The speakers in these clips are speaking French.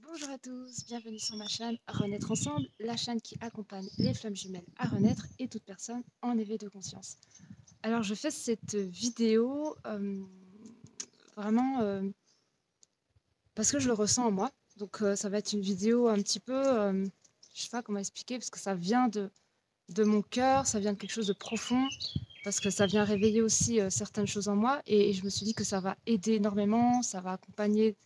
Bonjour à tous, bienvenue sur ma chaîne Renaître Ensemble, la chaîne qui accompagne les flammes jumelles à renaître et toute personne en éveil de conscience. Alors je fais cette vidéo vraiment parce que je le ressens en moi. Donc ça va être une vidéo un petit peu, je sais pas comment expliquer, parce que ça vient de mon cœur, ça vient de quelque chose de profond, parce que ça vient réveiller aussi certaines choses en moi et je me suis dit que ça va aider énormément, ça va accompagner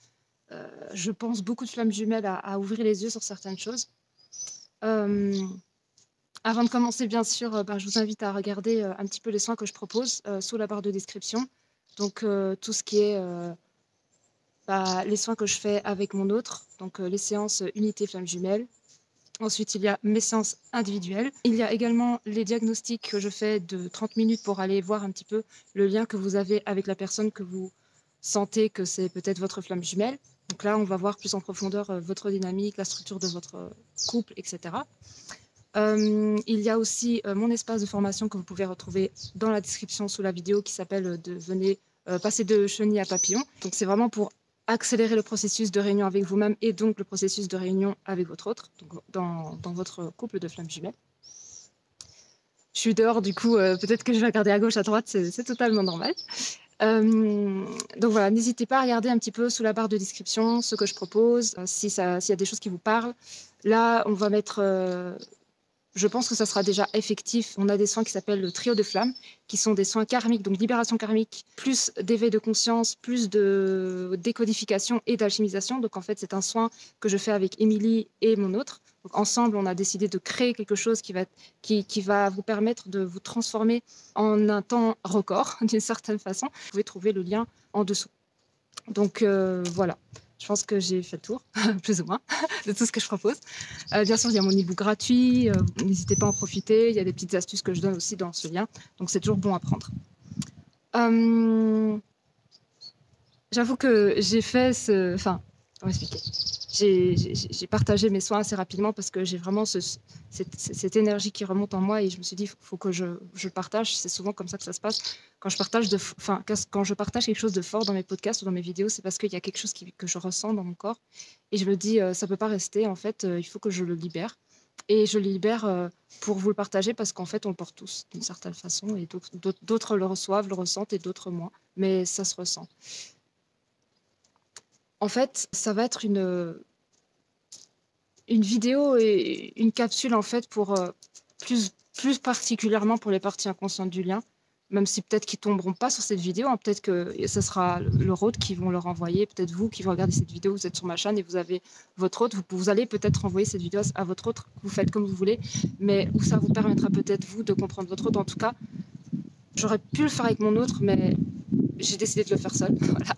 je pense, beaucoup de flammes jumelles à ouvrir les yeux sur certaines choses. Avant de commencer, bien sûr, je vous invite à regarder un petit peu les soins que je propose sous la barre de description. Donc, tout ce qui est les soins que je fais avec mon autre, donc les séances unité flammes jumelles. Ensuite, il y a mes séances individuelles. Il y a également les diagnostics que je fais de 30 minutes pour aller voir un petit peu le lien que vous avez avec la personne que vous sentez que c'est peut-être votre flamme jumelle. Donc là, on va voir plus en profondeur votre dynamique, la structure de votre couple, etc. Il y a aussi mon espace de formation que vous pouvez retrouver dans la description sous la vidéo qui s'appelle Devenez passer de chenille à papillon. Donc c'est vraiment pour accélérer le processus de réunion avec vous-même et donc le processus de réunion avec votre autre, donc dans votre couple de flammes jumelles. Je suis dehors, du coup, peut-être que je vais regarder à gauche, à droite, c'est totalement normal. Donc voilà, n'hésitez pas à regarder un petit peu sous la barre de description ce que je propose, s'il y a des choses qui vous parlent. Là, on va mettre, je pense que ça sera déjà effectif. On a des soins qui s'appellent le trio de flammes, qui sont des soins karmiques, donc libération karmique, plus d'éveil de conscience, plus de décodification et d'alchimisation. Donc en fait, c'est un soin que je fais avec Émilie et mon autre. Donc ensemble, on a décidé de créer quelque chose qui va vous permettre de vous transformer en un temps record, d'une certaine façon. Vous pouvez trouver le lien en dessous. Donc voilà, je pense que j'ai fait le tour, plus ou moins, de tout ce que je propose. Bien sûr, il y a mon e-book gratuit, n'hésitez pas à en profiter. Il y a des petites astuces que je donne aussi dans ce lien, donc c'est toujours bon à prendre. J'avoue que j'ai fait ce... Enfin, comment expliquer ? J'ai partagé mes soins assez rapidement parce que j'ai vraiment cette énergie qui remonte en moi et je me suis dit, il faut que je le partage. C'est souvent comme ça que ça se passe. Quand je partage quelque chose de fort dans mes podcasts ou dans mes vidéos, c'est parce qu'il y a quelque chose que je ressens dans mon corps et je me dis, ça ne peut pas rester. En fait, il faut que je le libère. Et je le libère pour vous le partager parce qu'en fait, on le porte tous d'une certaine façon et d'autres le reçoivent, le ressentent et d'autres moins. Mais ça se ressent. En fait, ça va être une vidéo et une capsule en fait pour plus particulièrement pour les parties inconscientes du lien, même si peut-être qu'ils tomberont pas sur cette vidéo, hein, peut-être que ce sera leur hôte qui vont leur envoyer, peut-être vous qui regardez cette vidéo, vous êtes sur ma chaîne et vous avez votre hôte, vous allez peut-être envoyer cette vidéo à votre autre, vous faites comme vous voulez, mais où ça vous permettra peut-être vous de comprendre votre hôte. En tout cas, j'aurais pu le faire avec mon autre, mais j'ai décidé de le faire seule, voilà,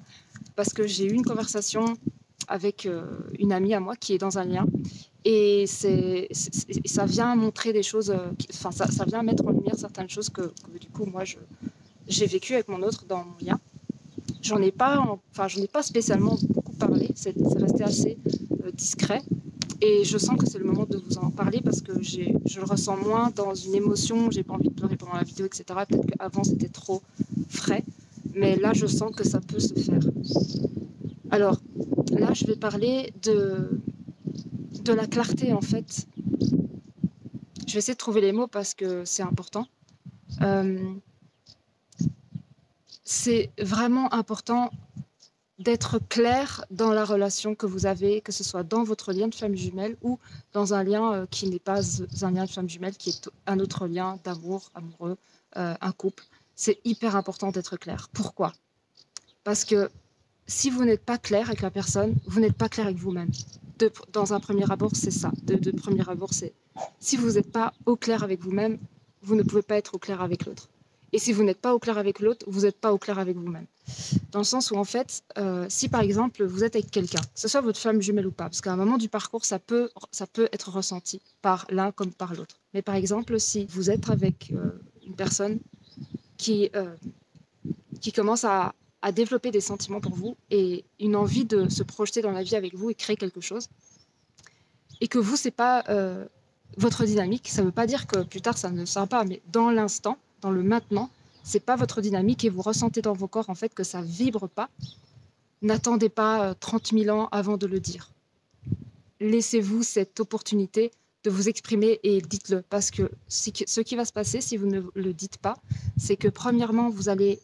parce que j'ai eu une conversation avec une amie à moi qui est dans un lien et ça vient montrer des choses, ça vient mettre en lumière certaines choses que du coup moi j'ai vécu avec mon autre dans mon lien. J'en ai pas spécialement beaucoup parlé, c'est resté assez discret et je sens que c'est le moment de vous en parler parce que je le ressens moins dans une émotion, j'ai pas envie de pleurer pendant la vidéo, etc. Peut-être qu'avant c'était trop frais, mais là je sens que ça peut se faire. Alors là je vais parler de la clarté en fait. Je vais essayer de trouver les mots parce que c'est important. C'est vraiment important d'être clair dans la relation que vous avez, que ce soit dans votre lien de flamme jumelle ou dans un lien qui n'est pas un lien de flamme jumelle, qui est un autre lien d'amour, amoureux, un couple. C'est hyper important d'être clair. Pourquoi ? Parce que si vous n'êtes pas clair avec la personne, vous n'êtes pas clair avec vous-même. Dans un premier abord, c'est ça. De premier abord, c'est si vous n'êtes pas au clair avec vous-même, vous ne pouvez pas être au clair avec l'autre. Et si vous n'êtes pas au clair avec l'autre, vous n'êtes pas au clair avec vous-même. Dans le sens où, en fait, si par exemple, vous êtes avec quelqu'un, que ce soit votre flamme jumelle ou pas, parce qu'à un moment du parcours, ça peut être ressenti par l'un comme par l'autre. Mais par exemple, si vous êtes avec une personne qui commence à développer des sentiments pour vous et une envie de se projeter dans la vie avec vous et créer quelque chose, et que vous, c'est pas votre dynamique, ça ne veut pas dire que plus tard, ça ne sera pas, mais dans l'instant, dans le maintenant, c'est pas votre dynamique et vous ressentez dans vos corps en fait que ça vibre pas. N'attendez pas 30 000 ans avant de le dire. laissez-vous cette opportunité de vous exprimer et dites-le. Parce que ce qui va se passer si vous ne le dites pas, c'est que premièrement, vous allez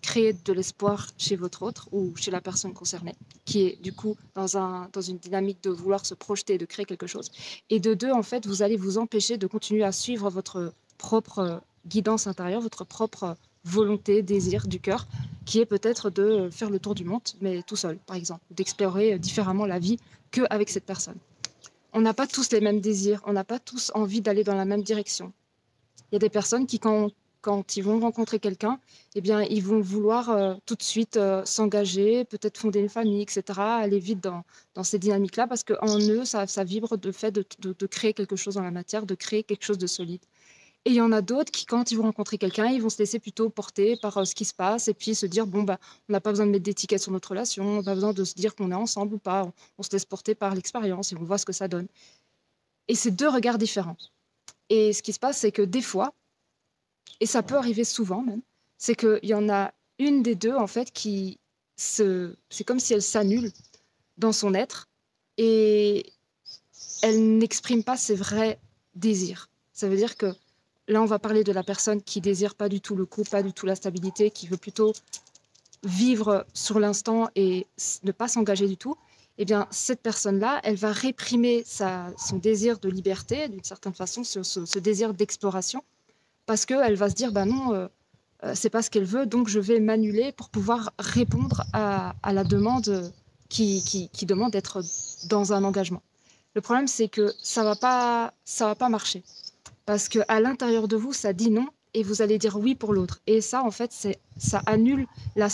créer de l'espoir chez votre autre ou chez la personne concernée, qui est du coup dans une dynamique de vouloir se projeter, de créer quelque chose. Et de deux, en fait, vous allez vous empêcher de continuer à suivre votre propre guidance intérieure, votre propre volonté, désir du cœur, qui est peut-être de faire le tour du monde, mais tout seul, par exemple, d'explorer différemment la vie qu'avec cette personne. On n'a pas tous les mêmes désirs, on n'a pas tous envie d'aller dans la même direction. Il y a des personnes qui, quand ils vont rencontrer quelqu'un, eh bien, ils vont vouloir tout de suite s'engager, peut-être fonder une famille, etc., aller vite dans ces dynamiques-là, parce qu'en eux, ça vibre de fait de créer quelque chose dans la matière, de créer quelque chose de solide. Et il y en a d'autres qui, quand ils vont rencontrer quelqu'un, ils vont se laisser plutôt porter par ce qui se passe et puis se dire, bon, bah, on n'a pas besoin de mettre d'étiquette sur notre relation, on n'a pas besoin de se dire qu'on est ensemble ou pas, on se laisse porter par l'expérience et on voit ce que ça donne. Et c'est deux regards différents. Et ce qui se passe, c'est que des fois, et ça peut arriver souvent même, c'est qu'il y en a une des deux, en fait, c'est comme si elle s'annule dans son être et elle n'exprime pas ses vrais désirs. Ça veut dire que là, on va parler de la personne qui désire pas du tout le couple, pas du tout la stabilité, qui veut plutôt vivre sur l'instant et ne pas s'engager du tout. Eh bien, cette personne-là, elle va réprimer son désir de liberté, d'une certaine façon, ce désir d'exploration, parce qu'elle va se dire, bah non, c'est pas ce qu'elle veut, donc je vais m'annuler pour pouvoir répondre à la demande qui demande d'être dans un engagement. Le problème, c'est que ça va pas marcher. Parce qu'à l'intérieur de vous, ça dit non et vous allez dire oui pour l'autre. Et ça, en fait, ça annule la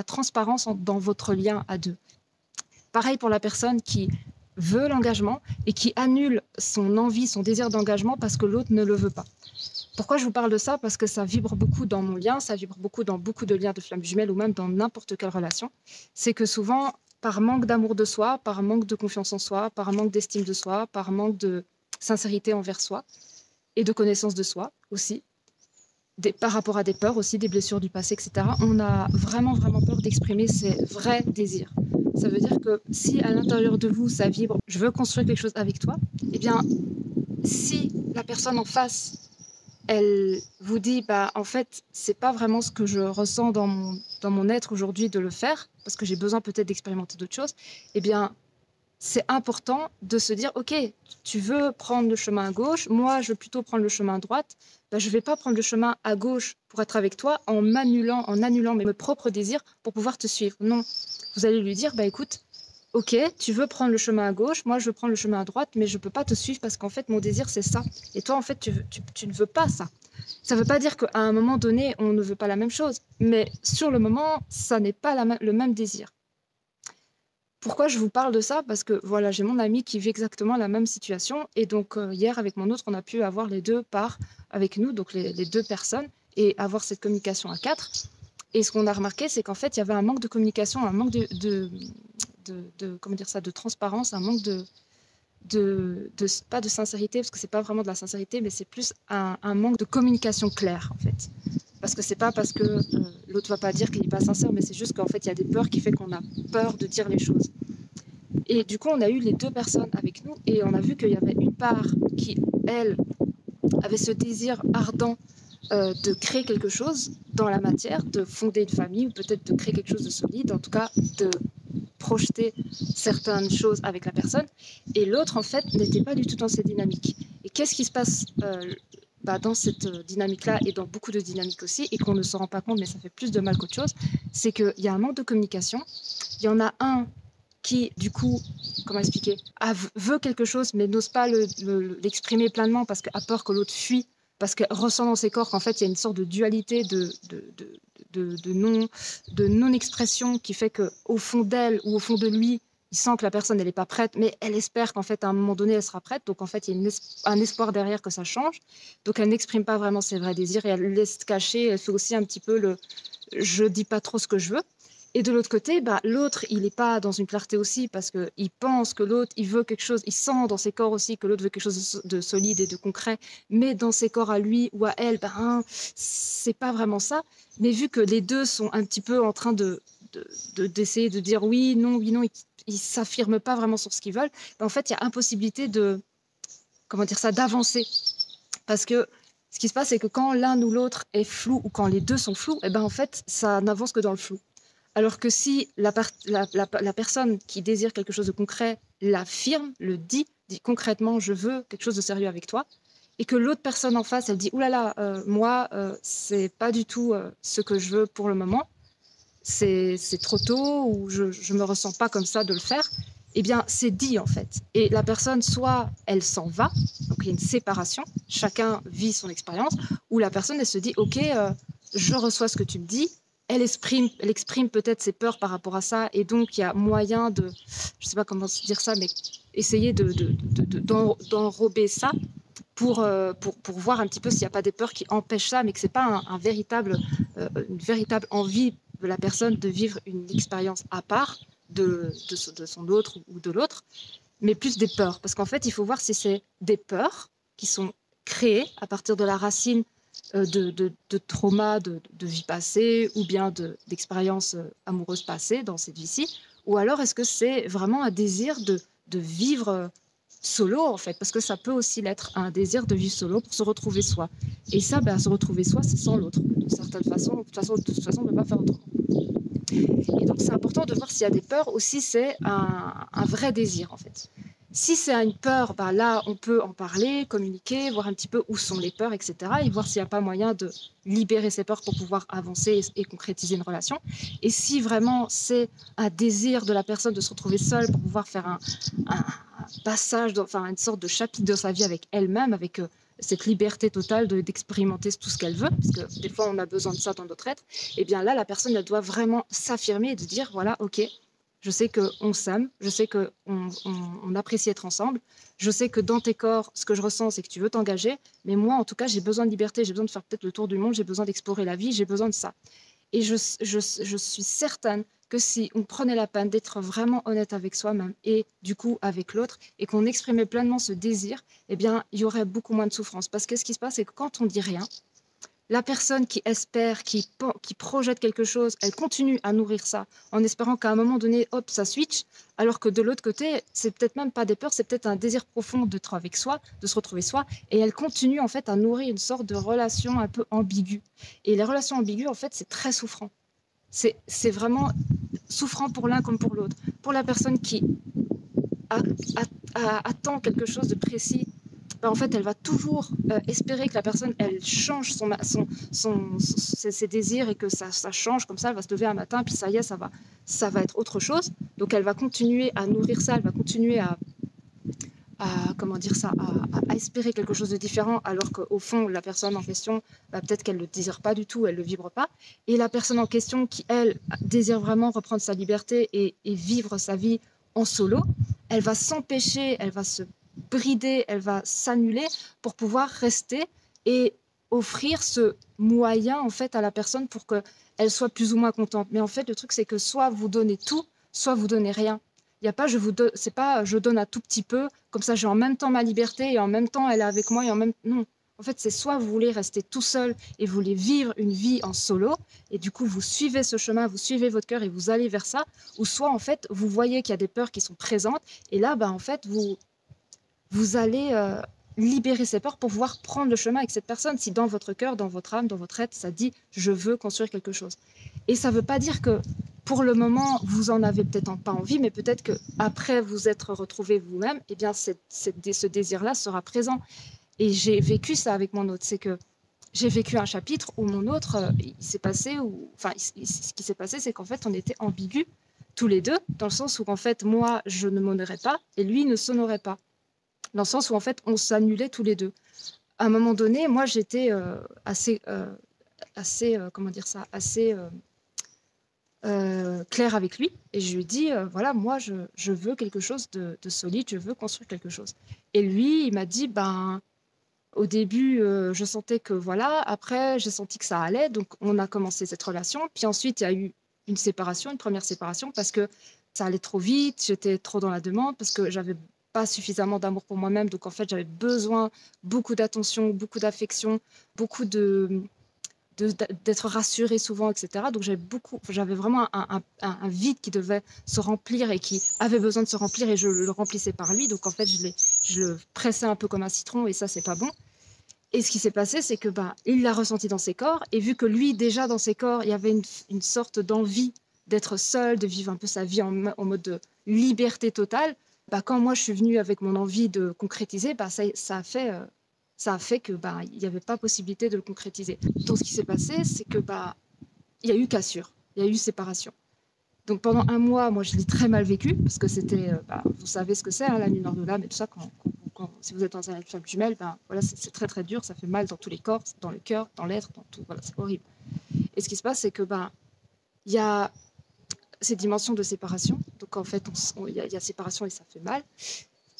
transparence dans votre lien à deux. Pareil pour la personne qui veut l'engagement et qui annule son envie, son désir d'engagement parce que l'autre ne le veut pas. Pourquoi je vous parle de ça? Parce que ça vibre beaucoup dans mon lien, ça vibre beaucoup dans beaucoup de liens de flammes jumelles ou même dans n'importe quelle relation. C'est que souvent, par manque d'amour de soi, par manque de confiance en soi, par manque d'estime de soi, par manque de sincérité envers soi et de connaissance de soi aussi, par rapport à des peurs aussi, des blessures du passé, etc. On a vraiment, vraiment peur d'exprimer ses vrais désirs. Ça veut dire que si à l'intérieur de vous, ça vibre, je veux construire quelque chose avec toi, eh bien, si la personne en face, elle vous dit, bah, en fait, c'est pas vraiment ce que je ressens dans mon être aujourd'hui de le faire, parce que j'ai besoin peut-être d'expérimenter d'autres choses, eh bien, c'est important de se dire, ok, tu veux prendre le chemin à gauche, moi je veux plutôt prendre le chemin à droite, ben, je ne vais pas prendre le chemin à gauche pour être avec toi en annulant mes propres désirs pour pouvoir te suivre. Non, vous allez lui dire, bah, écoute, ok, tu veux prendre le chemin à gauche, moi je veux prendre le chemin à droite, mais je ne peux pas te suivre parce qu'en fait mon désir c'est ça. Et toi en fait tu ne veux pas ça. Ça ne veut pas dire qu'à un moment donné on ne veut pas la même chose, mais sur le moment ça n'est pas le même désir. Pourquoi je vous parle de ça? Parce que voilà, j'ai mon ami qui vit exactement la même situation. Et donc, hier, avec mon autre, on a pu avoir les deux parts avec nous, donc les deux personnes, et avoir cette communication à quatre. Et ce qu'on a remarqué, c'est qu'en fait, il y avait un manque de communication, un manque comment dire ça, de transparence, un manque pas de sincérité, parce que c'est pas vraiment de la sincérité, mais c'est plus un manque de communication claire, en fait. Parce que c'est pas parce que l'autre va pas dire qu'il n'est pas sincère, mais c'est juste qu'en fait, il y a des peurs qui fait qu'on a peur de dire les choses. Et du coup, on a eu les deux personnes avec nous et on a vu qu'il y avait une part qui, elle, avait ce désir ardent de créer quelque chose dans la matière, de fonder une famille ou peut-être de créer quelque chose de solide, en tout cas de projeter certaines choses avec la personne. Et l'autre, en fait, n'était pas du tout dans cette dynamique. Et qu'est-ce qui se passe dans cette dynamique-là et dans beaucoup de dynamiques aussi, et qu'on ne se rend pas compte, mais ça fait plus de mal qu'autre chose, c'est qu'il y a un manque de communication. Il y en a un qui, du coup, comment expliquer, veut quelque chose, mais n'ose pas l'exprimer pleinement parce qu'elle a peur que l'autre fuit, parce qu'elle ressent dans ses corps qu'en fait, il y a une sorte de dualité de non-expression qui fait qu'au fond d'elle ou au fond de lui, il sent que la personne, elle n'est pas prête, mais elle espère qu'en fait, à un moment donné, elle sera prête. Donc, en fait, il y a un espoir derrière que ça change. Donc, elle n'exprime pas vraiment ses vrais désirs et elle laisse cacher. Elle fait aussi un petit peu je dis pas trop ce que je veux. Et de l'autre côté, l'autre, il n'est pas dans une clarté aussi parce qu'il pense que l'autre, il veut quelque chose, il sent dans ses corps aussi que l'autre veut quelque chose de solide et de concret, mais dans ses corps à lui ou à elle, c'est pas vraiment ça. Mais vu que les deux sont un petit peu en train de d'essayer de dire oui, non, ils ne s'affirment pas vraiment sur ce qu'ils veulent, ben, en fait, il y a impossibilité d'avancer. Parce que ce qui se passe, c'est que quand l'un ou l'autre est flou ou quand les deux sont flous, eh ben, en fait, ça n'avance que dans le flou. Alors que si la personne qui désire quelque chose de concret l'affirme, le dit concrètement, je veux quelque chose de sérieux avec toi, et que l'autre personne en face, elle dit, oulala, moi, c'est pas du tout ce que je veux pour le moment, c'est trop tôt, ou je me ressens pas comme ça de le faire, eh bien, c'est dit en fait. Et la personne, soit elle s'en va, donc il y a une séparation, chacun vit son expérience, ou la personne, elle se dit, ok, je reçois ce que tu me dis, elle exprime peut-être ses peurs par rapport à ça, et donc il y a moyen de, je ne sais pas comment dire ça, mais essayer d'enrober ça pour voir un petit peu s'il n'y a pas des peurs qui empêchent ça, mais que ce n'est pas une véritable envie de la personne de vivre une expérience à part de son autre ou de l'autre, mais plus des peurs. Parce qu'en fait, il faut voir si c'est des peurs qui sont créées à partir de la racine de trauma de vie passée ou bien d'expériences amoureuses passées dans cette vie-ci, ou alors est-ce que c'est vraiment un désir de vivre solo en fait, parce que ça peut aussi l'être, un désir de vivre solo pour se retrouver soi. Et ça, se retrouver soi, c'est sans l'autre, d'une certaine façon. De toute façon, on ne peut pas faire autrement. Et donc, c'est important de voir s'il y a des peurs aussi, c'est un vrai désir en fait. Si c'est une peur, là, on peut en parler, communiquer, voir un petit peu où sont les peurs, etc. et voir s'il n'y a pas moyen de libérer ces peurs pour pouvoir avancer et concrétiser une relation. Et si vraiment c'est un désir de la personne de se retrouver seule pour pouvoir faire un passage, une sorte de chapitre de sa vie avec elle-même, avec cette liberté totale d'expérimenter tout ce qu'elle veut, parce que des fois on a besoin de ça dans notre être, et bien là, la personne, elle doit vraiment s'affirmer et de dire, voilà, ok, je sais qu'on s'aime, je sais qu'on apprécie être ensemble, je sais que dans tes corps, ce que je ressens, c'est que tu veux t'engager, mais moi, en tout cas, j'ai besoin de liberté, j'ai besoin de faire peut-être le tour du monde, j'ai besoin d'explorer la vie, j'ai besoin de ça. Et je suis certaine que si on prenait la peine d'être vraiment honnête avec soi-même et du coup avec l'autre, et qu'on exprimait pleinement ce désir, eh bien, il y aurait beaucoup moins de souffrance. Parce que ce qui se passe, c'est que quand on dit rien, la personne qui espère, qui projette quelque chose, elle continue à nourrir ça en espérant qu'à un moment donné, hop, ça switch, alors que de l'autre côté, c'est peut-être même pas des peurs, c'est peut-être un désir profond d'être avec soi, de se retrouver soi, et elle continue en fait à nourrir une sorte de relation un peu ambiguë. Et les relations ambiguës, en fait, c'est très souffrant. C'est vraiment souffrant pour l'un comme pour l'autre. Pour la personne qui attend quelque chose de précis, en fait, elle va toujours espérer que la personne, elle change ses désirs et que ça change, comme ça, elle va se lever un matin, puis ça y est, ça va être autre chose. Donc, elle va continuer à nourrir ça, elle va continuer à espérer quelque chose de différent, alors qu'au fond, la personne en question, peut-être qu'elle ne le désire pas du tout, elle ne le vibre pas. Et la personne en question qui, elle, désire vraiment reprendre sa liberté et vivre sa vie en solo, elle va s'empêcher, elle va se brider, elle va s'annuler pour pouvoir rester et offrir ce moyen en fait à la personne pour qu'elle soit plus ou moins contente. Mais en fait, le truc, c'est que soit vous donnez tout, soit vous donnez rien. Il n'y a pas, c'est pas je donne un tout petit peu, comme ça j'ai en même temps ma liberté et en même temps elle est avec moi et en même non. En fait, c'est soit vous voulez rester tout seul et vous voulez vivre une vie en solo et du coup vous suivez ce chemin, vous suivez votre cœur et vous allez vers ça, ou soit en fait vous voyez qu'il y a des peurs qui sont présentes et là en fait vous allez libérer ces peurs pour pouvoir prendre le chemin avec cette personne. Si dans votre cœur, dans votre âme, dans votre être, ça dit je veux construire quelque chose. Et ça ne veut pas dire que pour le moment, vous en avez peut-être pas envie, mais peut-être qu'après vous être retrouvé vous-même, eh bien ce désir-là sera présent. Et j'ai vécu ça avec mon autre. C'est que j'ai vécu un chapitre où mon autre, ce qui s'est passé, c'est qu'en fait, on était ambigus tous les deux, dans le sens où en fait, moi, je ne m'honorais pas et lui ne s'honorait pas. Dans le sens où en fait, on s'annulait tous les deux. À un moment donné, moi, j'étais assez claire avec lui et je lui dis voilà, moi je veux quelque chose de solide, je veux construire quelque chose. Et lui, il m'a dit au début je sentais que voilà, après j'ai senti que ça allait, donc on a commencé cette relation, puis ensuite il y a eu une première séparation parce que ça allait trop vite, j'étais trop dans la demande parce que j'avais pas suffisamment d'amour pour moi-même, donc en fait j'avais besoin beaucoup d'attention, beaucoup d'affection, beaucoup de d'être rassurée souvent, etc. Donc j'avais vraiment un vide qui devait se remplir et qui avait besoin de se remplir et je le remplissais par lui. Donc en fait, je le pressais un peu comme un citron et ça, c'est pas bon. Et ce qui s'est passé, c'est que il l'a ressenti dans ses corps et vu que lui, déjà dans ses corps, il y avait une sorte d'envie d'être seul, de vivre un peu sa vie en mode de liberté totale, quand moi je suis venue avec mon envie de concrétiser, ça a fait que il n'y avait pas possibilité de le concrétiser. Donc ce qui s'est passé, c'est que il y a eu cassure, il y a eu séparation. Donc pendant un mois, moi je l'ai très mal vécu parce que c'était, vous savez ce que c'est, hein, la nuit nord de l'âme et tout ça. Si vous êtes dans un femme jumelle, voilà, c'est très très dur, ça fait mal dans tous les corps, dans le cœur, dans l'être, dans tout. Voilà, c'est horrible. Et ce qui se passe, c'est que il y a ces dimensions de séparation. Donc en fait, il y a séparation et ça fait mal.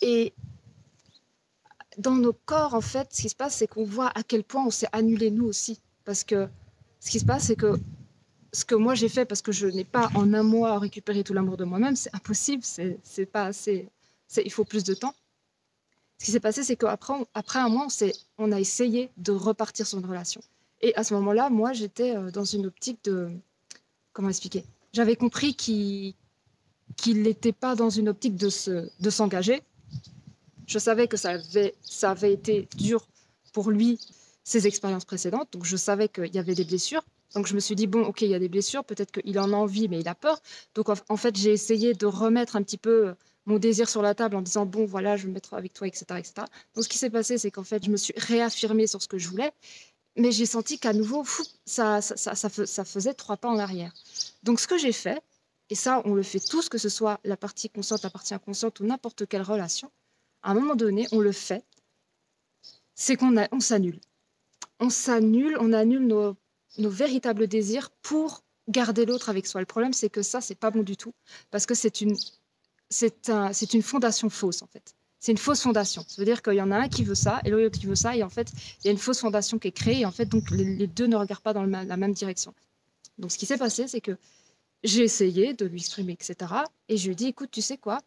Et dans nos corps, en fait, ce qui se passe, c'est qu'on voit à quel point on s'est annulé nous aussi. Parce que ce qui se passe, c'est que ce que moi j'ai fait, parce que je n'ai pas en un mois récupéré tout l'amour de moi-même, c'est impossible, c'est pas assez, il faut plus de temps. Ce qui s'est passé, c'est qu'après un mois, on a essayé de repartir sur une relation. Et à ce moment-là, moi, j'étais dans une optique de... Comment expliquer? J'avais compris qu'il n'était pas dans une optique de s'engager. Je savais que ça avait été dur pour lui, ses expériences précédentes. Donc, je savais qu'il y avait des blessures. Donc, je me suis dit, bon, OK, il y a des blessures. Peut-être qu'il en a envie, mais il a peur. Donc, en fait, j'ai essayé de remettre un petit peu mon désir sur la table en disant, bon, voilà, je vais me mettre avec toi, etc., etc. Donc, ce qui s'est passé, c'est qu'en fait, je me suis réaffirmée sur ce que je voulais. Mais j'ai senti qu'à nouveau, ça faisait 3 pas en arrière. Donc, ce que j'ai fait, et ça, on le fait tous, que ce soit la partie consciente, la partie inconsciente ou n'importe quelle relation, à un moment donné, on le fait, c'est qu'on s'annule. On s'annule, on annule nos véritables désirs pour garder l'autre avec soi. Le problème, c'est que ça, c'est pas bon du tout, parce que c'est une fondation fausse, en fait. C'est une fausse fondation. Ça veut dire qu'il y en a un qui veut ça et l'autre qui veut ça. Et en fait, il y a une fausse fondation qui est créée. Et en fait, donc, les deux ne regardent pas dans la même direction. Donc, ce qui s'est passé, c'est que j'ai essayé de lui exprimer, etc. Et je lui ai dit, écoute, tu sais quoi,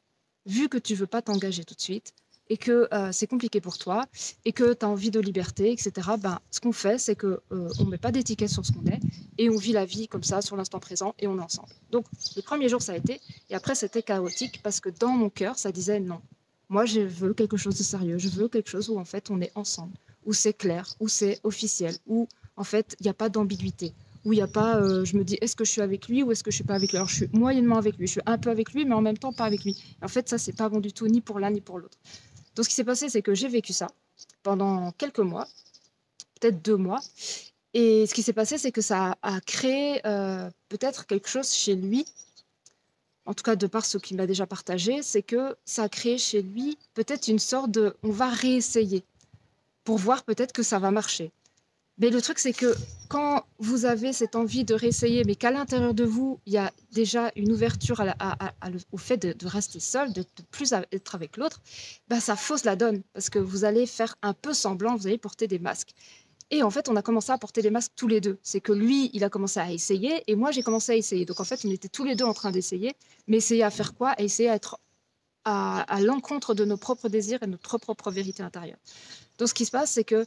vu que tu ne veux pas t'engager tout de suite et que c'est compliqué pour toi et que tu as envie de liberté, etc., ce qu'on fait, c'est qu'on ne met pas d'étiquette sur ce qu'on est et on vit la vie comme ça, sur l'instant présent, et on est ensemble. Donc, les premiers jours, ça a été. Et après, c'était chaotique parce que dans mon cœur, ça disait non. Moi, je veux quelque chose de sérieux. Je veux quelque chose où, en fait, on est ensemble, où c'est clair, où c'est officiel, où, en fait, il n'y a pas d'ambiguïté, où il n'y a pas, je me dis, est-ce que je suis avec lui ou est-ce que je ne suis pas avec lui? Alors, je suis moyennement avec lui. Je suis un peu avec lui, mais en même temps, pas avec lui. Et en fait, ça, c'est pas bon du tout, ni pour l'un, ni pour l'autre. Donc, ce qui s'est passé, c'est que j'ai vécu ça pendant quelques mois, peut-être 2 mois. Et ce qui s'est passé, c'est que ça a créé peut-être quelque chose chez lui, en tout cas de par ce qu'il m'a déjà partagé, c'est que ça a créé chez lui peut-être une sorte de on va réessayer pour voir peut-être que ça va marcher. Mais le truc, c'est que quand vous avez cette envie de réessayer, mais qu'à l'intérieur de vous, il y a déjà une ouverture au fait de rester seul, de plus être avec l'autre, ça fausse la donne parce que vous allez faire un peu semblant, vous allez porter des masques. Et en fait, on a commencé à porter des masques tous les deux. C'est que lui, il a commencé à essayer et moi, j'ai commencé à essayer. Donc en fait, on était tous les deux en train d'essayer. Mais essayer à faire quoi? À essayer à être à l'encontre de nos propres désirs et notre propre vérité intérieure. Donc ce qui se passe, c'est que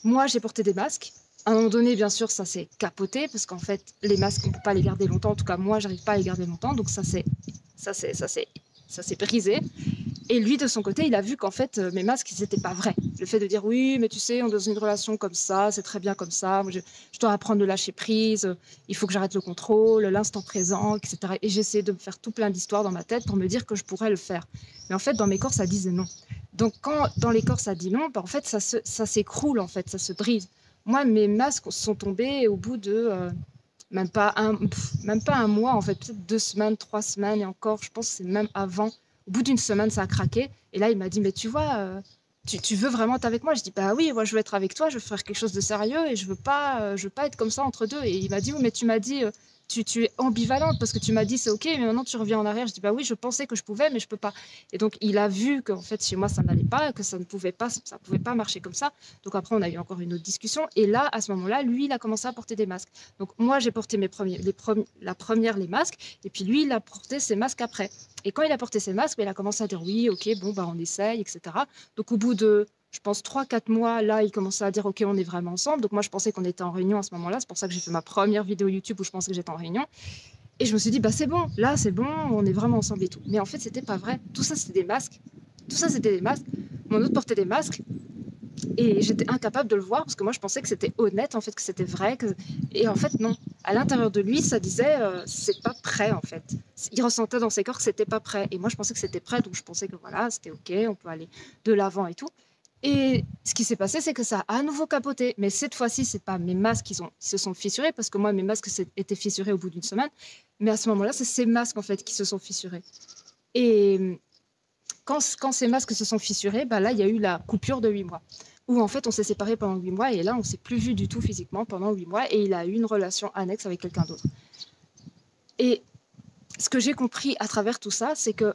moi, j'ai porté des masques. À un moment donné, bien sûr, ça s'est capoté parce qu'en fait, les masques, on ne peut pas les garder longtemps. En tout cas, moi, j'arrive pas à les garder longtemps. Donc ça s'est brisé. Et lui, de son côté, il a vu qu'en fait, mes masques, ils n'étaient pas vrais. Le fait de dire, oui, mais tu sais, on est dans une relation comme ça, c'est très bien comme ça, moi, je dois apprendre à lâcher prise, il faut que j'arrête le contrôle, l'instant présent, etc. Et j'essayais de me faire tout plein d'histoires dans ma tête pour me dire que je pourrais le faire. Mais en fait, dans mes corps, ça disait non. Donc, quand dans les corps, ça dit non, en fait, ça s'écroule, en fait, ça se brise. Moi, mes masques sont tombés au bout de... même pas un mois, en fait, peut-être 2 semaines, 3 semaines, et encore, je pense que c'est même avant. Au bout d'une semaine, ça a craqué. Et là, il m'a dit, mais tu vois, tu veux vraiment être avec moi? Je dis, bah oui, moi, je veux être avec toi, je veux faire quelque chose de sérieux et je veux pas être comme ça entre deux. Et il m'a dit, oui, mais tu m'as dit, tu es ambivalente parce que tu m'as dit, c'est OK, mais maintenant, tu reviens en arrière. Je dis, bah oui, je pensais que je pouvais, mais je peux pas. Et donc, il a vu qu'en fait, chez moi, ça n'allait pas, que ça pouvait pas marcher comme ça. Donc après, on a eu encore une autre discussion. Et là, à ce moment-là, lui, il a commencé à porter des masques. Donc moi, j'ai porté la première, les masques. Et puis lui, il a porté ses masques après. Et quand il a porté ses masques, il a commencé à dire oui, OK, bon, on essaye, etc. Donc au bout de je pense, 3 4 mois, là, il commençait à dire, OK, on est vraiment ensemble. Donc moi, je pensais qu'on était en réunion à ce moment-là. C'est pour ça que j'ai fait ma première vidéo YouTube où je pensais que j'étais en réunion. Et je me suis dit, bah c'est bon, là, c'est bon, on est vraiment ensemble et tout. Mais en fait, c'était pas vrai. Tout ça, c'était des masques. Tout ça, c'était des masques. Mon autre portait des masques. Et j'étais incapable de le voir parce que moi, je pensais que c'était honnête, en fait, que c'était vrai. Et en fait, non. À l'intérieur de lui, ça disait, c'est pas prêt, en fait. Il ressentait dans ses corps que c'était pas prêt. Et moi, je pensais que c'était prêt, donc je pensais que voilà, c'était OK, on peut aller de l'avant et tout. Et ce qui s'est passé, c'est que ça a à nouveau capoté. Mais cette fois-ci, c'est pas mes masques qui se sont fissurés, parce que moi, mes masques étaient fissurés au bout d'une semaine. Mais à ce moment-là, c'est ces masques, en fait, qui se sont fissurés. Et quand ces masques se sont fissurés, bah là, il y a eu la coupure de 8 mois. Où en fait, on s'est séparés pendant 8 mois, et là, on s'est plus vu du tout physiquement pendant 8 mois, et il a eu une relation annexe avec quelqu'un d'autre. Et ce que j'ai compris à travers tout ça, c'est que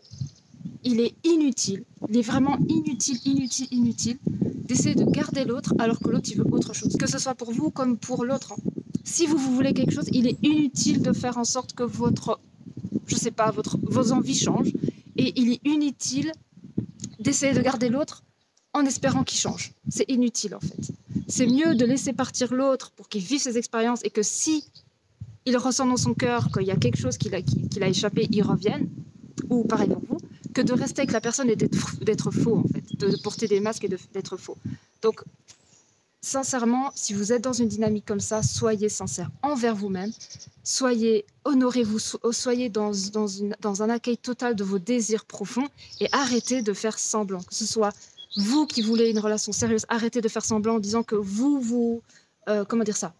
il est inutile, il est vraiment inutile d'essayer de garder l'autre alors que l'autre il veut autre chose, que ce soit pour vous comme pour l'autre. Hein. Si vous voulez quelque chose, il est inutile de faire en sorte que je sais pas, vos envies changent, et il est inutile d'essayer de garder l'autre en espérant qu'il change. C'est inutile en fait. C'est mieux de laisser partir l'autre pour qu'il vive ses expériences et que si il ressent dans son cœur qu'il y a quelque chose qu'il a échappé, il revienne, ou pareil pour vous, que de rester avec la personne et d'être faux, en fait, de porter des masques et d'être faux. Donc, sincèrement, si vous êtes dans une dynamique comme ça, soyez sincère envers vous-même, honorez-vous, soyez dans un accueil total de vos désirs profonds et arrêtez de faire semblant. Que ce soit vous qui voulez une relation sérieuse, arrêtez de faire semblant en disant que comment dire ça,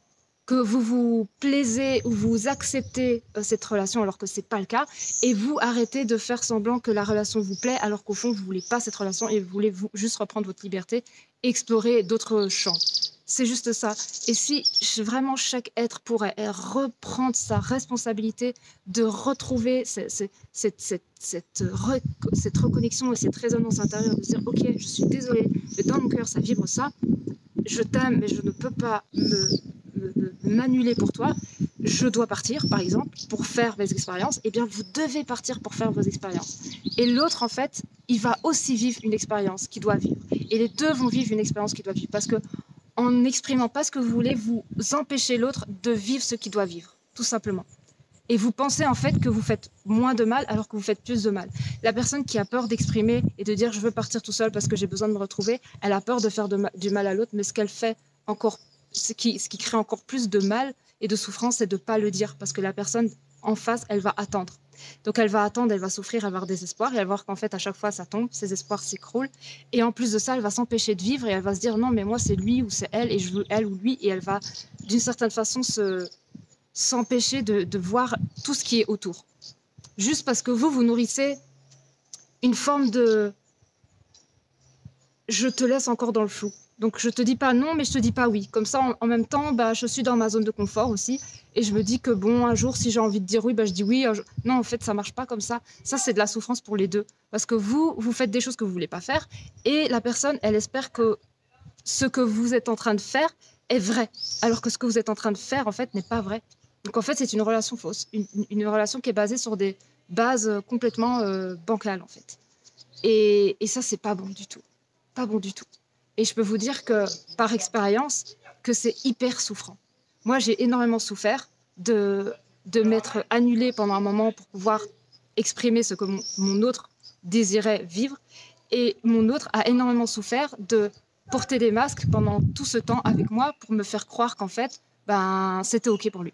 que vous vous plaisez ou vous acceptez cette relation alors que c'est pas le cas, et vous arrêtez de faire semblant que la relation vous plaît alors qu'au fond vous voulez pas cette relation et vous voulez juste reprendre votre liberté, explorer d'autres champs. C'est juste ça. Et si vraiment chaque être pourrait reprendre sa responsabilité de retrouver cette reconnexion et cette résonance intérieure, de dire ok, je suis désolée, mais dans mon cœur ça vibre ça, je t'aime mais je ne peux pas m'annuler pour toi, je dois partir par exemple pour faire mes expériences, et bien vous devez partir pour faire vos expériences. Et l'autre en fait, il va aussi vivre une expérience qu'il doit vivre. Et les deux vont vivre une expérience qu'il doit vivre, parce que en n'exprimant pas ce que vous voulez, vous empêchez l'autre de vivre ce qu'il doit vivre, tout simplement. Et vous pensez en fait que vous faites moins de mal alors que vous faites plus de mal. La personne qui a peur d'exprimer et de dire je veux partir tout seul parce que j'ai besoin de me retrouver, elle a peur de faire du mal à l'autre, mais ce qu'elle fait encore, ce qui crée encore plus de mal et de souffrance, c'est de ne pas le dire, parce que la personne en face, elle va attendre. Donc elle va attendre, elle va souffrir, elle va avoir des espoirs, et elle va voir qu'en fait à chaque fois ça tombe, ses espoirs s'écroulent, et en plus de ça, elle va s'empêcher de vivre et elle va se dire non mais moi c'est lui ou c'est elle et je veux elle ou lui, et elle va d'une certaine façon s'empêcher de voir tout ce qui est autour. Juste parce que vous nourrissez une forme de je te laisse encore dans le flou. Donc je te dis pas non, mais je te dis pas oui. Comme ça, en même temps, bah, je suis dans ma zone de confort aussi. Et je me dis que bon, un jour, si j'ai envie de dire oui, bah, je dis oui. Non, en fait, ça marche pas comme ça. Ça, c'est de la souffrance pour les deux. Parce que vous faites des choses que vous voulez pas faire. Et la personne, elle espère que ce que vous êtes en train de faire est vrai. Alors que ce que vous êtes en train de faire, en fait, n'est pas vrai. Donc en fait, c'est une relation fausse. Une relation qui est basée sur des bases complètement bancales, en fait. Et ça, c'est pas bon du tout. Pas bon du tout. Et je peux vous dire que, par expérience, que c'est hyper souffrant. Moi, j'ai énormément souffert de m'être annulée pendant un moment pour pouvoir exprimer ce que mon autre désirait vivre. Et mon autre a énormément souffert de porter des masques pendant tout ce temps avec moi pour me faire croire qu'en fait, ben, c'était OK pour lui.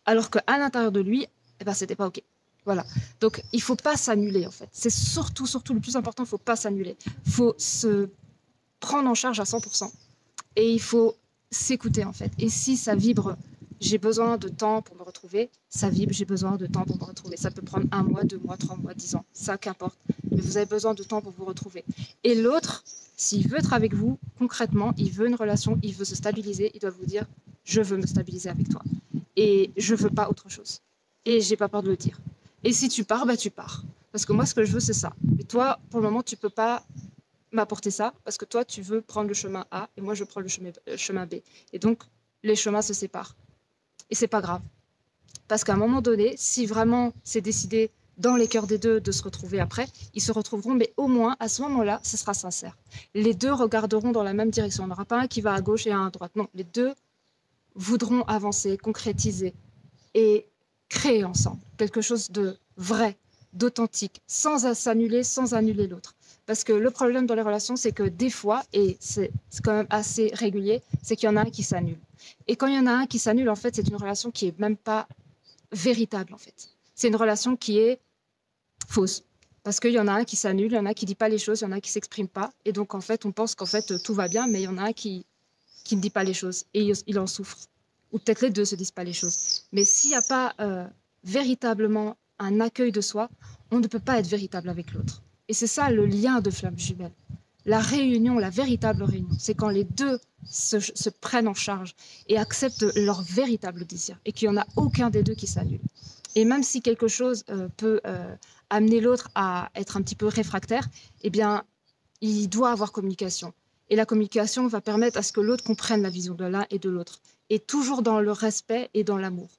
Alors qu'à l'intérieur de lui, eh ben, c'était pas OK. Voilà. Donc, il faut pas s'annuler, en fait. C'est surtout le plus important, il faut pas s'annuler. Il faut se prendre en charge à 100%. Et il faut s'écouter, en fait. Et si ça vibre, j'ai besoin de temps pour me retrouver, ça vibre, j'ai besoin de temps pour me retrouver. Ça peut prendre 1 mois, 2 mois, 3 mois, 10 ans, ça qu'importe. Mais vous avez besoin de temps pour vous retrouver. Et l'autre, s'il veut être avec vous, concrètement, il veut une relation, il veut se stabiliser, il doit vous dire « je veux me stabiliser avec toi ». Et je veux pas autre chose. Et j'ai pas peur de le dire. Et si tu pars, bah tu pars. Parce que moi, ce que je veux, c'est ça. Et toi, pour le moment, tu peux pas m'apporter ça, parce que toi, tu veux prendre le chemin A, et moi, je prends le chemin B. Et donc, les chemins se séparent. Et c'est pas grave. Parce qu'à un moment donné, si vraiment c'est décidé dans les cœurs des deux de se retrouver après, ils se retrouveront, mais au moins, à ce moment-là, ce sera sincère. Les deux regarderont dans la même direction. Il n'y en aura pas un qui va à gauche et un à droite. Non, les deux voudront avancer, concrétiser et créer ensemble quelque chose de vrai, d'authentique, sans s'annuler, sans annuler l'autre. Parce que le problème dans les relations, c'est que des fois, et c'est quand même assez régulier, c'est qu'il y en a un qui s'annule. Et quand il y en a un qui s'annule, en fait, c'est une relation qui n'est même pas véritable, en fait. C'est une relation qui est fausse. Parce qu'il y en a un qui s'annule, il y en a un qui ne dit pas les choses, il y en a un qui ne s'exprime pas. Et donc, en fait, on pense qu'en fait, tout va bien, mais il y en a un qui ne dit pas les choses. Et il en souffre. Ou peut-être les deux ne se disent pas les choses. Mais s'il n'y a pas véritablement un accueil de soi, on ne peut pas être véritable avec l'autre. Et c'est ça le lien de flamme jumelle. La réunion, la véritable réunion, c'est quand les deux se prennent en charge et acceptent leur véritable désir et qu'il n'y en a aucun des deux qui s'annule. Et même si quelque chose peut amener l'autre à être un petit peu réfractaire, eh bien, il doit avoir communication. Et la communication va permettre à ce que l'autre comprenne la vision de l'un et de l'autre. Et toujours dans le respect et dans l'amour.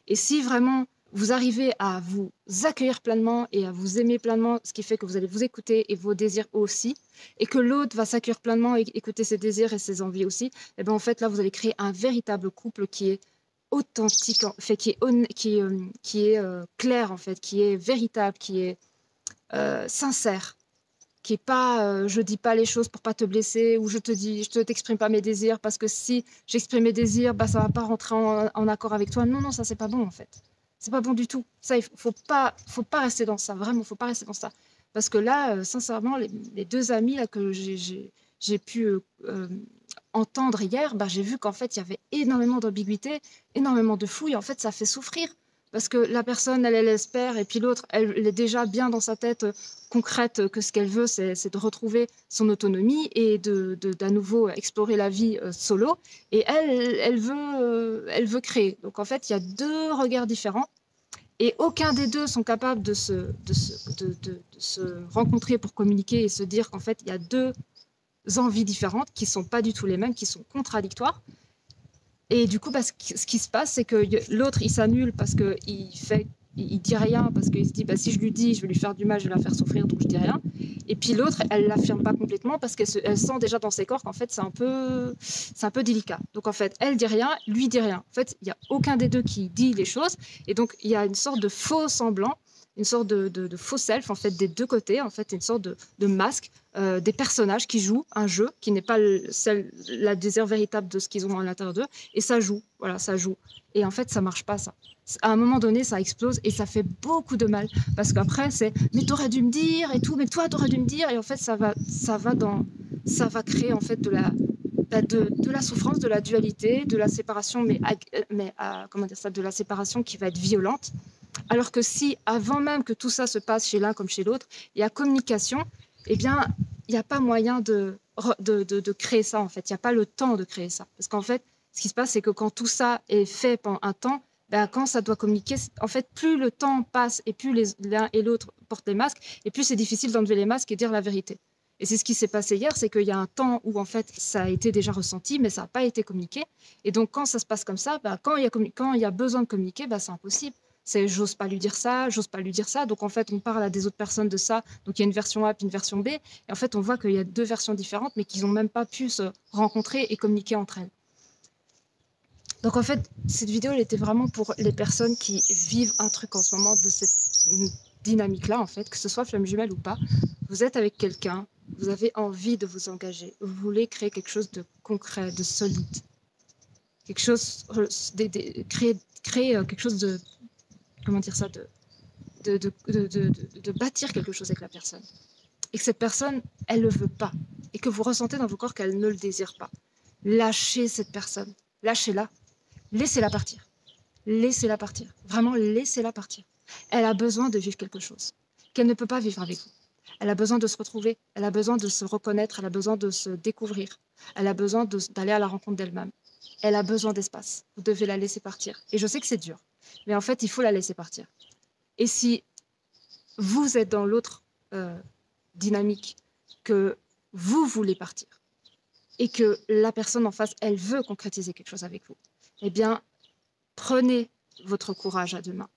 Et si vraiment vous arrivez à vous accueillir pleinement et à vous aimer pleinement, ce qui fait que vous allez vous écouter et vos désirs aussi, et que l'autre va s'accueillir pleinement et écouter ses désirs et ses envies aussi, et bien en fait là vous allez créer un véritable couple qui est authentique, en fait, qui est clair en fait, qui est véritable, qui est sincère, qui est pas je dis pas les choses pour pas te blesser ou je t'exprime pas mes désirs parce que si j'exprime mes désirs, bah ça va pas rentrer en accord avec toi. Non, ça c'est pas bon en fait. C'est pas bon du tout. Ça, faut pas rester dans ça. Vraiment, faut pas rester dans ça. Parce que là, sincèrement, les deux amis là, que j'ai pu entendre hier, bah, j'ai vu qu'en fait, il y avait énormément d'ambiguïté, énormément de fouilles. En fait, ça fait souffrir. Parce que la personne, elle espère, et puis l'autre, elle est déjà bien dans sa tête concrète que ce qu'elle veut, c'est de retrouver son autonomie et d'à nouveau explorer la vie solo. Et elle veut créer. Donc en fait, il y a deux regards différents. Et aucun des deux sont capables de se rencontrer pour communiquer et se dire qu'en fait, il y a deux envies différentes qui ne sont pas du tout les mêmes, qui sont contradictoires. Et du coup, bah, ce qui se passe, c'est que l'autre, il s'annule parce qu'il dit rien, parce qu'il se dit, bah, si je lui dis, je vais lui faire du mal, je vais la faire souffrir, donc je dis rien. Et puis l'autre, elle l'affirme pas complètement parce qu'elle sent déjà dans ses corps qu'en fait, c'est un peu délicat. Donc en fait, elle dit rien, lui dit rien. En fait, il n'y a aucun des deux qui dit les choses. Et donc, il y a une sorte de faux semblant, une sorte de faux self, en fait, des deux côtés, en fait, une sorte de masque, des personnages qui jouent un jeu qui n'est pas la désir véritable de ce qu'ils ont à l'intérieur d'eux, et ça joue, voilà, ça joue. Et en fait, ça marche pas, ça. À un moment donné, ça explose et ça fait beaucoup de mal, parce qu'après, c'est « mais t'aurais dû me dire et tout, mais toi, t'aurais dû me dire », et en fait, ça va créer, en fait, de la souffrance, de la dualité, de la séparation, comment dire ça, de la séparation qui va être violente. Alors que si, avant même que tout ça se passe chez l'un comme chez l'autre, il y a communication, eh bien, il n'y a pas moyen de créer ça, en fait. Il n'y a pas le temps de créer ça. Parce qu'en fait, ce qui se passe, c'est que quand tout ça est fait pendant un temps, ben, quand ça doit communiquer, en fait, plus le temps passe et plus l'un et l'autre portent des masques, et plus c'est difficile d'enlever les masques et dire la vérité. Et c'est ce qui s'est passé hier, c'est qu'il y a un temps où, en fait, ça a été déjà ressenti, mais ça n'a pas été communiqué. Et donc, quand ça se passe comme ça, ben, quand il y a besoin de communiquer, ben, c'est impossible. C'est j'ose pas lui dire ça, j'ose pas lui dire ça. Donc en fait, on parle à des autres personnes de ça. Donc il y a une version A puis une version B. Et en fait, on voit qu'il y a deux versions différentes, mais qu'ils n'ont même pas pu se rencontrer et communiquer entre elles. Donc en fait, cette vidéo, elle était vraiment pour les personnes qui vivent un truc en ce moment de cette dynamique-là, en fait, que ce soit flamme jumelle ou pas. Vous êtes avec quelqu'un, vous avez envie de vous engager, vous voulez créer quelque chose de concret, de solide. Quelque chose, créer quelque chose de... Comment dire ça, de bâtir quelque chose avec la personne. Et que cette personne, elle ne le veut pas. Et que vous ressentez dans vos corps qu'elle ne le désire pas. Lâchez cette personne. Lâchez-la. Laissez-la partir. Laissez-la partir. Vraiment, laissez-la partir. Elle a besoin de vivre quelque chose qu'elle ne peut pas vivre avec vous. Elle a besoin de se retrouver. Elle a besoin de se reconnaître. Elle a besoin de se découvrir. Elle a besoin d'aller à la rencontre d'elle-même. Elle a besoin d'espace. Vous devez la laisser partir. Et je sais que c'est dur. Mais en fait, il faut la laisser partir. Et si vous êtes dans l'autre dynamique, que vous voulez partir, et que la personne en face, elle veut concrétiser quelque chose avec vous, eh bien, prenez votre courage à deux mains.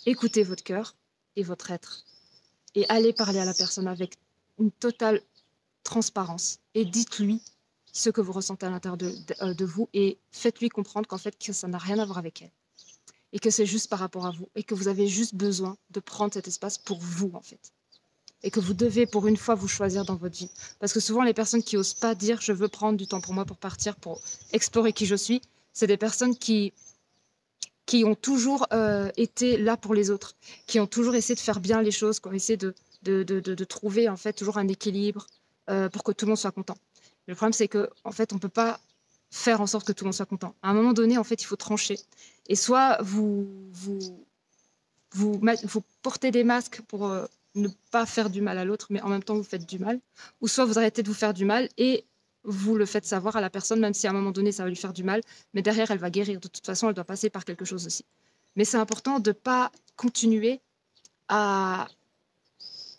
écoutez votre cœur et votre être. Et allez parler à la personne avec une totale transparence. Et dites-lui ce que vous ressentez à l'intérieur de vous et faites-lui comprendre qu'en fait, que ça n'a rien à voir avec elle. Et que c'est juste par rapport à vous. Et que vous avez juste besoin de prendre cet espace pour vous, en fait. Et que vous devez, pour une fois, vous choisir dans votre vie. Parce que souvent, les personnes qui n'osent pas dire « je veux prendre du temps pour moi, pour partir, pour explorer qui je suis », c'est des personnes qui ont toujours été là pour les autres, qui ont toujours essayé de faire bien les choses, qui ont essayé de trouver en fait toujours un équilibre pour que tout le monde soit content. Le problème, c'est que en fait, on ne peut pas faire en sorte que tout le monde soit content. À un moment donné, en fait, il faut trancher. Et soit vous portez des masques pour ne pas faire du mal à l'autre, mais en même temps, vous faites du mal. Ou soit vous arrêtez de vous faire du mal et vous le faites savoir à la personne, même si à un moment donné, ça va lui faire du mal. Mais derrière, elle va guérir. De toute façon, elle doit passer par quelque chose aussi. Mais c'est important de ne pas continuer à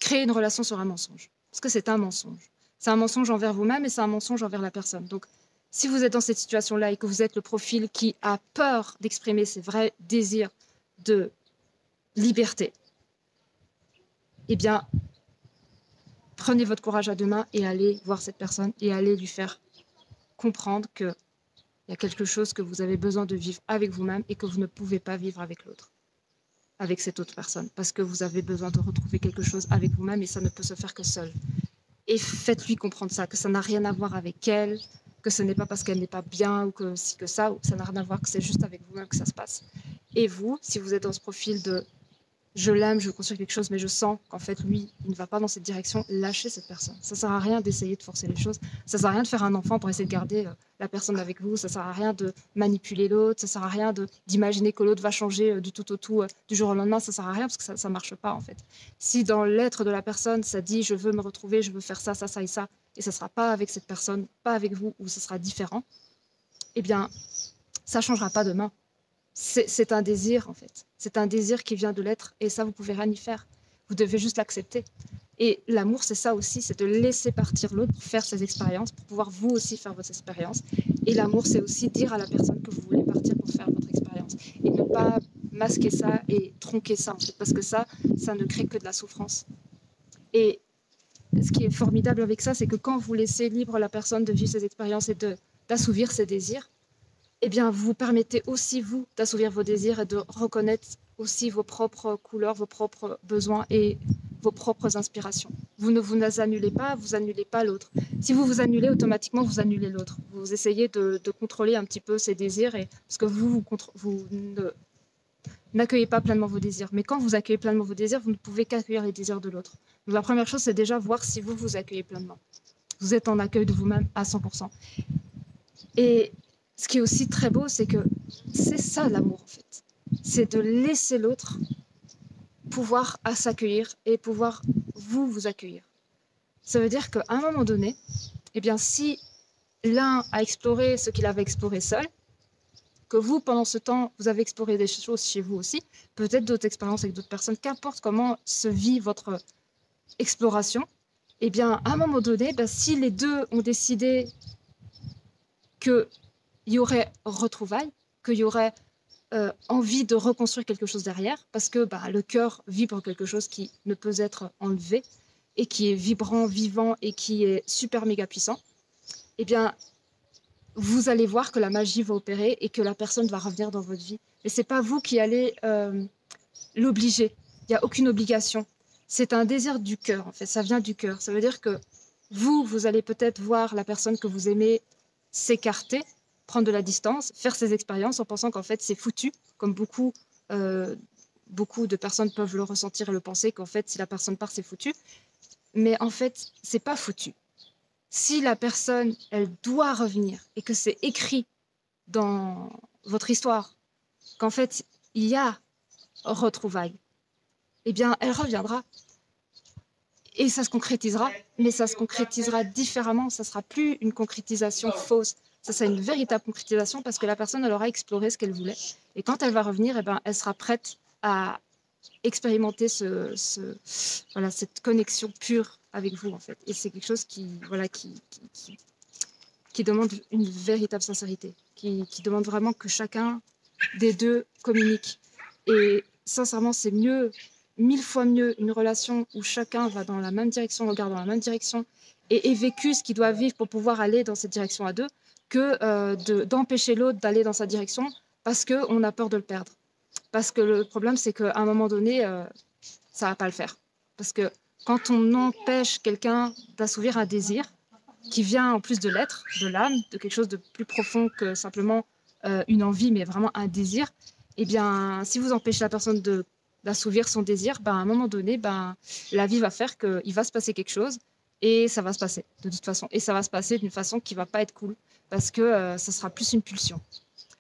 créer une relation sur un mensonge. Parce que c'est un mensonge. C'est un mensonge envers vous-même et c'est un mensonge envers la personne. Donc, si vous êtes dans cette situation-là et que vous êtes le profil qui a peur d'exprimer ses vrais désirs de liberté, eh bien, prenez votre courage à deux mains et allez voir cette personne et allez lui faire comprendre qu'il y a quelque chose que vous avez besoin de vivre avec vous-même et que vous ne pouvez pas vivre avec l'autre, avec cette autre personne, parce que vous avez besoin de retrouver quelque chose avec vous-même et ça ne peut se faire que seul. Et faites-lui comprendre ça, que ça n'a rien à voir avec elle, que ce n'est pas parce qu'elle n'est pas bien ou que si que ça, ou ça n'a rien à voir, que c'est juste avec vous-même que ça se passe. Et vous, si vous êtes dans ce profil de je l'aime, je veux construire quelque chose, mais je sens qu'en fait, lui, il ne va pas dans cette direction, lâchez cette personne. Ça ne sert à rien d'essayer de forcer les choses. Ça ne sert à rien de faire un enfant pour essayer de garder la personne avec vous. Ça ne sert à rien de manipuler l'autre. Ça ne sert à rien d'imaginer que l'autre va changer du tout au tout du jour au lendemain. Ça ne sert à rien parce que ça ne marche pas, en fait. Si dans l'être de la personne, ça dit je veux me retrouver, je veux faire ça, ça, ça et ça, et ça ne sera pas avec cette personne, pas avec vous, ou ce sera différent, eh bien, ça ne changera pas demain. C'est un désir, en fait. C'est un désir qui vient de l'être, et ça, vous pouvez rien y faire. Vous devez juste l'accepter. Et l'amour, c'est ça aussi, c'est de laisser partir l'autre pour faire ses expériences, pour pouvoir vous aussi faire votre expérience. Et l'amour, c'est aussi dire à la personne que vous voulez partir pour faire votre expérience. Et ne pas masquer ça et tronquer ça, en fait, parce que ça ne crée que de la souffrance. Et ce qui est formidable avec ça, c'est que quand vous laissez libre la personne de vivre ses expériences et d'assouvir ses désirs, eh bien, vous permettez aussi, vous, d'assouvir vos désirs et de reconnaître aussi vos propres couleurs, vos propres besoins et vos propres inspirations. Vous ne vous annulez pas, vous annulez pas l'autre. Si vous vous annulez, automatiquement, vous annulez l'autre. Vous essayez de contrôler un petit peu ses désirs parce que vous n'accueillez pas pleinement vos désirs. Mais quand vous accueillez pleinement vos désirs, vous ne pouvez qu'accueillir les désirs de l'autre. Donc, la première chose, c'est déjà voir si vous vous accueillez pleinement. Vous êtes en accueil de vous-même à 100%. Et ce qui est aussi très beau, c'est que c'est ça l'amour, en fait. C'est de laisser l'autre pouvoir s'accueillir et pouvoir vous accueillir. Ça veut dire qu'à un moment donné, eh bien, si l'un a exploré ce qu'il avait exploré seul, que vous, pendant ce temps, vous avez exploré des choses chez vous aussi, peut-être d'autres expériences avec d'autres personnes, qu'importe comment se vit votre exploration, eh bien, à un moment donné, si les deux ont décidé qu'il y aurait retrouvailles, qu'il y aurait envie de reconstruire quelque chose derrière, parce que le cœur vibre quelque chose qui ne peut être enlevé, et qui est vibrant, vivant, et qui est super méga puissant, eh bien, vous allez voir que la magie va opérer et que la personne va revenir dans votre vie. Mais ce n'est pas vous qui allez l'obliger. Il n'y a aucune obligation. C'est un désir du cœur, en fait. Ça vient du cœur. Ça veut dire que vous allez peut-être voir la personne que vous aimez s'écarter, prendre de la distance, faire ses expériences en pensant qu'en fait, c'est foutu, comme beaucoup de personnes peuvent le ressentir et le penser, qu'en fait, si la personne part, c'est foutu. Mais en fait, c'est pas foutu. Si la personne, elle doit revenir et que c'est écrit dans votre histoire, qu'en fait, il y a retrouvailles, eh bien, elle reviendra. Et ça se concrétisera, mais ça se concrétisera différemment. Ça ne sera plus une concrétisation fausse. Ça sera une véritable concrétisation parce que la personne, elle aura exploré ce qu'elle voulait. Et quand elle va revenir, eh ben, elle sera prête à expérimenter cette connexion pure avec vous, en fait. Et c'est quelque chose qui demande une véritable sincérité, qui demande vraiment que chacun des deux communique. Et sincèrement, c'est mieux, 1000 fois mieux, une relation où chacun va dans la même direction, regarde dans la même direction et vécu ce qu'il doit vivre pour pouvoir aller dans cette direction à deux, que d'empêcher l'autre d'aller dans sa direction parce qu'on a peur de le perdre. Parce que le problème, c'est qu'à un moment donné, ça ne va pas le faire. Parce que quand on empêche quelqu'un d'assouvir un désir, qui vient en plus de l'être, de l'âme, de quelque chose de plus profond que simplement une envie, mais vraiment un désir, eh bien, si vous empêchez la personne d'assouvir son désir, ben, à un moment donné, ben, la vie va faire qu'il va se passer quelque chose et ça va se passer de toute façon. Et ça va se passer d'une façon qui ne va pas être cool parce que ça sera plus une pulsion.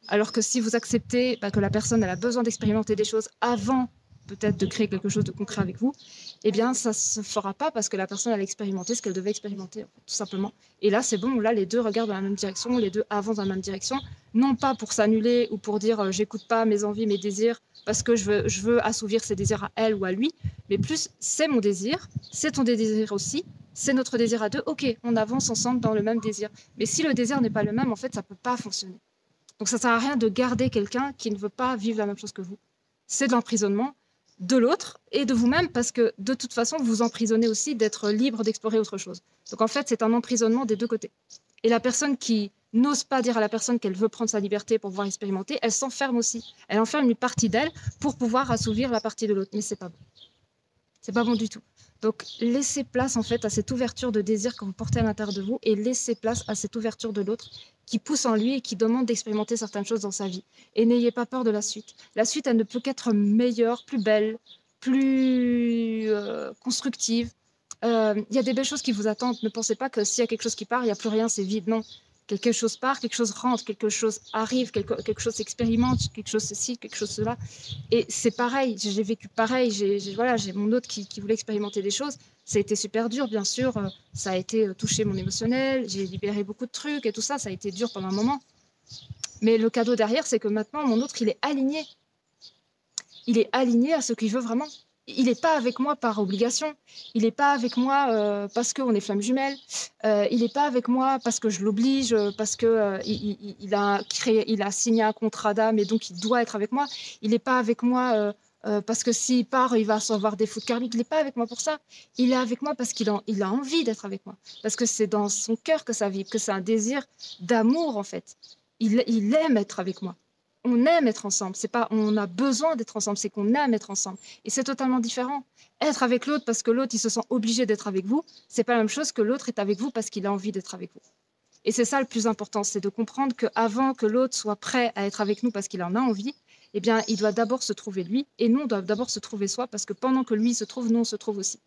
Alors que si vous acceptez que la personne elle a besoin d'expérimenter des choses avant peut-être de créer quelque chose de concret avec vous, eh bien, ça ne se fera pas parce que la personne elle a expérimenté ce qu'elle devait expérimenter, en fait, tout simplement. Et là, c'est bon, là, les deux regardent dans la même direction, les deux avancent dans la même direction, non pas pour s'annuler ou pour dire j'écoute pas mes envies, mes désirs, parce que je veux assouvir ses désirs à elle ou à lui, mais plus c'est mon désir, c'est ton désir aussi, c'est notre désir à deux, ok, on avance ensemble dans le même désir. Mais si le désir n'est pas le même, en fait, ça ne peut pas fonctionner. Donc ça ne sert à rien de garder quelqu'un qui ne veut pas vivre la même chose que vous. C'est de l'emprisonnement de l'autre et de vous-même parce que de toute façon, vous emprisonnez aussi d'être libre d'explorer autre chose. Donc en fait, c'est un emprisonnement des deux côtés. Et la personne qui n'ose pas dire à la personne qu'elle veut prendre sa liberté pour pouvoir expérimenter, elle s'enferme aussi. Elle enferme une partie d'elle pour pouvoir assouvir la partie de l'autre. Mais c'est pas bon. C'est pas bon du tout. Donc, laissez place en fait à cette ouverture de désir que vous portez à l'intérieur de vous et laissez place à cette ouverture de l'autre qui pousse en lui et qui demande d'expérimenter certaines choses dans sa vie. Et n'ayez pas peur de la suite. La suite, elle ne peut qu'être meilleure, plus belle, plus constructive. Il y a des belles choses qui vous attendent. Ne pensez pas que s'il y a quelque chose qui part, il n'y a plus rien, c'est vide. Non. Quelque chose part, quelque chose rentre, quelque chose arrive, quelque chose s'expérimente, quelque chose ceci, quelque chose cela. Et c'est pareil, j'ai vécu pareil. J'ai mon autre qui voulait expérimenter des choses. Ça a été super dur, bien sûr. Ça a été touché mon émotionnel. J'ai libéré beaucoup de trucs et tout ça. Ça a été dur pendant un moment. Mais le cadeau derrière, c'est que maintenant, mon autre, il est aligné. Il est aligné à ce qu'il veut vraiment. Il n'est pas avec moi par obligation. Il n'est pas avec moi parce qu'on est flammes jumelles. Il n'est pas avec moi parce que je l'oblige, parce que il a signé un contrat d'âme et donc il doit être avec moi. Il n'est pas avec moi parce que s'il part, il va avoir des fautes karmiques. Il n'est pas avec moi pour ça. Il est avec moi parce qu'il a envie d'être avec moi. Parce que c'est dans son cœur que ça vibre, que c'est un désir d'amour en fait. Il aime être avec moi. On aime être ensemble. C'est pas on a besoin d'être ensemble, c'est qu'on aime être ensemble. Et c'est totalement différent. Être avec l'autre parce que l'autre il se sent obligé d'être avec vous, c'est pas la même chose que l'autre est avec vous parce qu'il a envie d'être avec vous. Et c'est ça le plus important, c'est de comprendre qu'avant que l'autre soit prêt à être avec nous parce qu'il en a envie, eh bien, il doit d'abord se trouver lui et nous on doit d'abord se trouver soi parce que pendant que lui se trouve, nous on se trouve aussi.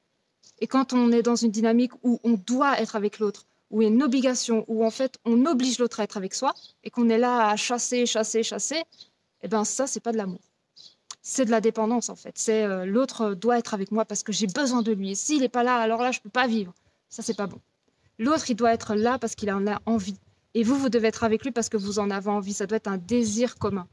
Et quand on est dans une dynamique où on doit être avec l'autre, où il y a une obligation, où en fait on oblige l'autre à être avec soi, et qu'on est là à chasser, eh bien ça, c'est pas de l'amour. C'est de la dépendance en fait. C'est l'autre doit être avec moi parce que j'ai besoin de lui. Et s'il n'est pas là, alors là, je ne peux pas vivre. Ça, c'est pas bon. L'autre, il doit être là parce qu'il en a envie. Et vous devez être avec lui parce que vous en avez envie. Ça doit être un désir commun.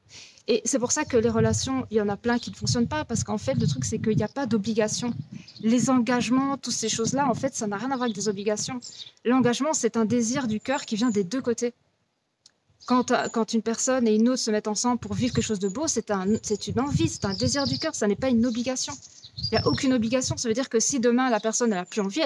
Et c'est pour ça que les relations, il y en a plein qui ne fonctionnent pas parce qu'en fait, le truc, c'est qu'il n'y a pas d'obligation. Les engagements, toutes ces choses-là, en fait, ça n'a rien à voir avec des obligations. L'engagement, c'est un désir du cœur qui vient des deux côtés. Quand une personne et une autre se mettent ensemble pour vivre quelque chose de beau, c'est une envie, c'est un désir du cœur, ça n'est pas une obligation. Il n'y a aucune obligation. Ça veut dire que si demain, la personne n'a plus envie,